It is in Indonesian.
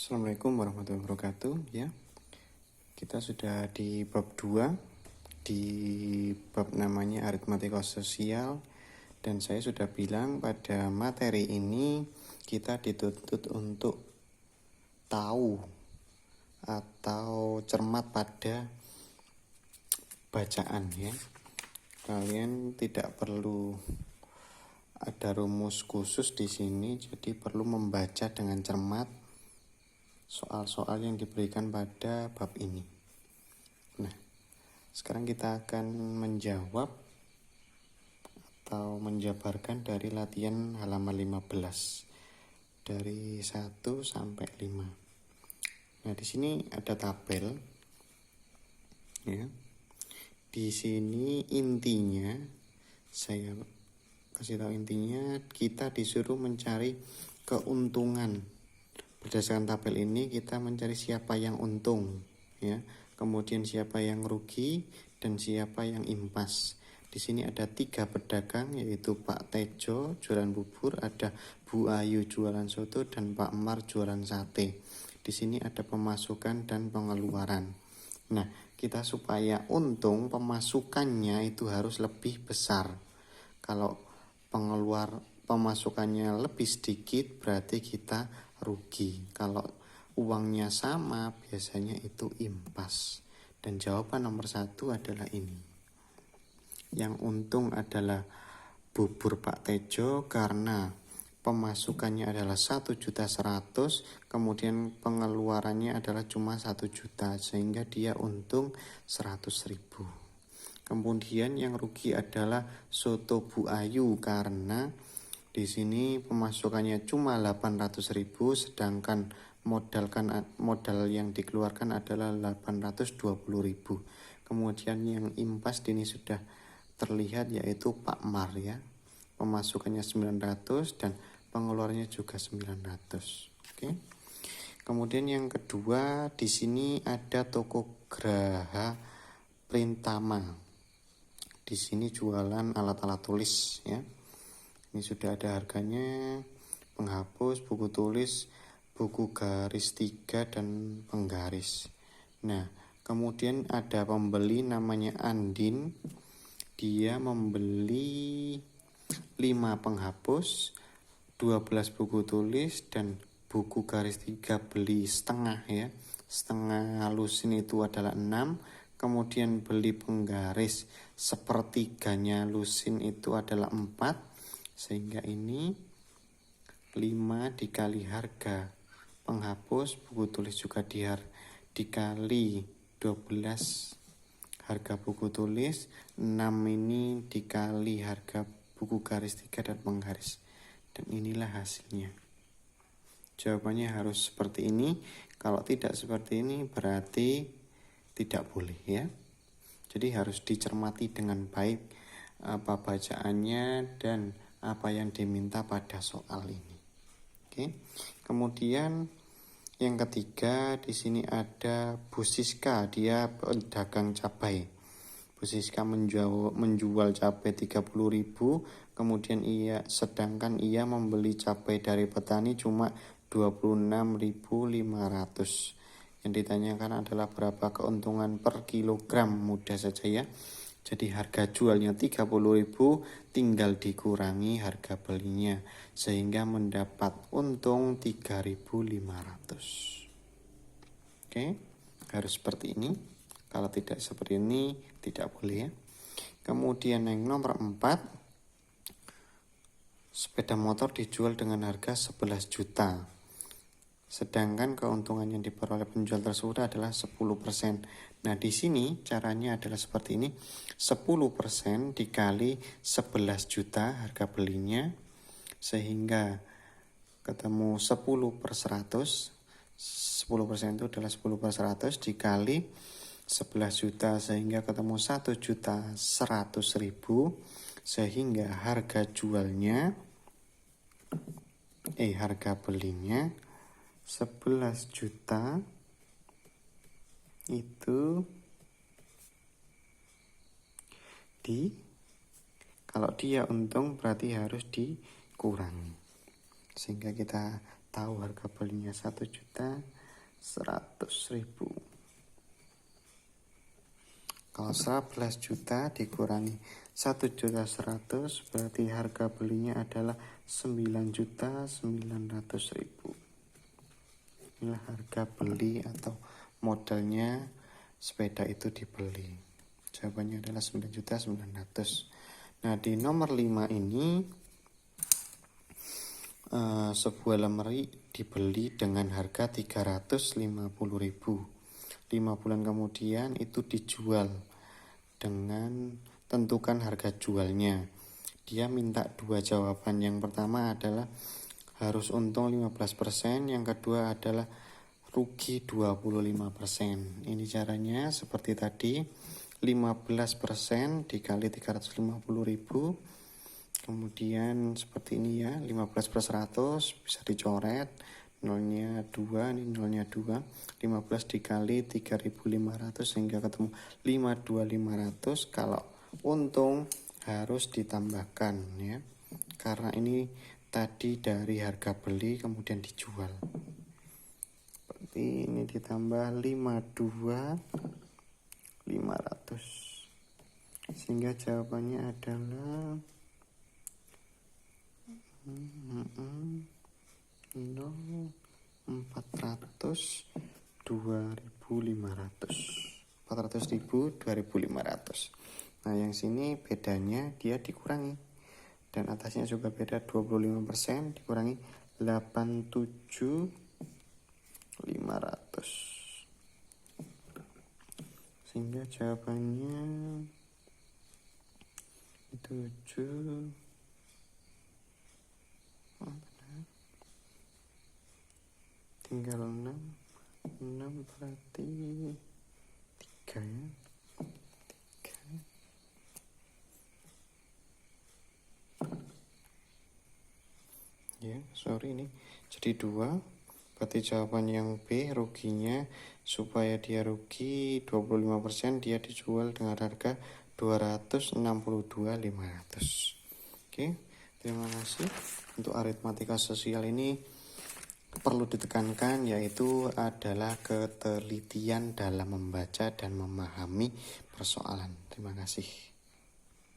Assalamualaikum warahmatullahi wabarakatuh. Ya, kita sudah di bab 2, di bab namanya aritmatika sosial, dan saya sudah bilang pada materi ini kita dituntut untuk tahu atau cermat pada bacaan, ya. Kalian tidak perlu ada rumus khusus di sini, jadi perlu membaca dengan cermat soal-soal yang diberikan pada bab ini. Nah, sekarang kita akan menjawab atau menjabarkan dari latihan halaman 15 dari 1 sampai 5. Nah, di sini ada tabel, ya. Di sini intinya, saya kasih tahu intinya, kita disuruh mencari keuntungan. Berdasarkan tabel ini kita mencari siapa yang untung, ya. Kemudian siapa yang rugi dan siapa yang impas. Di sini ada 3 pedagang, yaitu Pak Tejo jualan bubur, ada Bu Ayu jualan soto, dan Pak Mar jualan sate. Di sini ada pemasukan dan pengeluaran. Nah, kita supaya untung pemasukannya itu harus lebih besar. Kalau pemasukannya lebih sedikit berarti kita rugi. Kalau uangnya sama biasanya itu impas. Dan jawaban nomor 1 adalah ini. Yang untung adalah bubur Pak Tejo karena pemasukannya adalah 1.100.000, kemudian pengeluarannya adalah cuma 1 juta, sehingga dia untung 100.000. Kemudian yang rugi adalah soto Bu Ayu karena di sini pemasukannya cuma 800.000, sedangkan modal yang dikeluarkan adalah 820.000. Kemudian yang impas ini sudah terlihat, yaitu Pak Mar, ya. Pemasukannya 900 dan pengeluarannya juga 900. Oke. Kemudian yang kedua, di sini ada toko Graha Printama. Di sini jualan alat-alat tulis, ya. Ini sudah ada harganya, penghapus, buku tulis, buku garis 3 dan penggaris. Nah, kemudian ada pembeli namanya Andin. Dia membeli 5 penghapus, 12 buku tulis, dan buku garis 3 beli setengah, ya. Setengah lusin itu adalah 6. Kemudian beli penggaris sepertiganya lusin itu adalah 4. Sehingga ini 5 dikali harga penghapus buku tulis juga dikali 12 harga buku tulis, 6 ini dikali harga buku garis 3 dan penggaris. Dan inilah hasilnya. Jawabannya harus seperti ini. Kalau tidak seperti ini berarti tidak boleh, ya. Jadi harus dicermati dengan baik apa bacaannya dan apa yang diminta pada soal ini. Oke. Kemudian yang ketiga, di sini ada Bu Siska, dia pedagang cabai. Bu Siska menjual cabai 30.000, kemudian sedangkan ia membeli cabai dari petani cuma 26.500. Yang ditanyakan adalah berapa keuntungan per kilogram, mudah saja, ya. Jadi harga jualnya 30.000, tinggal dikurangi harga belinya, sehingga mendapat untung 3.500. Oke, harus seperti ini. Kalau tidak seperti ini tidak boleh, ya. Kemudian yang nomor 4, sepeda motor dijual dengan harga 11 juta. Sedangkan keuntungan yang diperoleh penjual tersebut adalah 10%. Nah, di sini caranya adalah seperti ini. 10% dikali 11 juta harga belinya, sehingga ketemu 10/100. 10% itu adalah 10/100 dikali 11 juta, sehingga ketemu 1.100.000, sehingga harga belinya 11 juta itu kalau dia untung berarti harus dikurangi, sehingga kita tahu harga belinya 1.100.000. Kalau 11 juta dikurangi 1.100.000 berarti harga belinya adalah 9.900.000. Inilah harga beli atau modalnya sepeda itu dibeli. Jawabannya adalah 9.900.000. Nah, di nomor 5 ini sebuah lemari dibeli dengan harga 350.000. 5 bulan kemudian itu dijual dengan tentukan harga jualnya. Dia minta dua jawaban. Yang pertama adalah harus untung 15%, yang kedua adalah rugi 25%. Ini caranya seperti tadi, 15% dikali 350.000. Kemudian seperti ini ya, 15 per 100 bisa dicoret, nolnya 2, ini nolnya 2, 15 dikali 3.500 sehingga ketemu 52.500. Kalau untung harus ditambahkan ya, karena ini tadi dari harga beli kemudian dijual. Seperti ini ditambah 52.500 sehingga jawabannya adalah 400.000 Nah, yang sini bedanya dia dikurangi, dan atasnya juga beda, 25% dikurangi 87.500 sehingga jawabannya 7. Tinggal 6 berarti 3 ya. 3. Ya, sorry ini jadi 2. Berarti jawaban yang B, ruginya supaya dia rugi 25% dia dijual dengan harga 262.500. Oke, terima kasih. Untuk aritmatika sosial ini perlu ditekankan yaitu adalah ketelitian dalam membaca dan memahami persoalan. Terima kasih.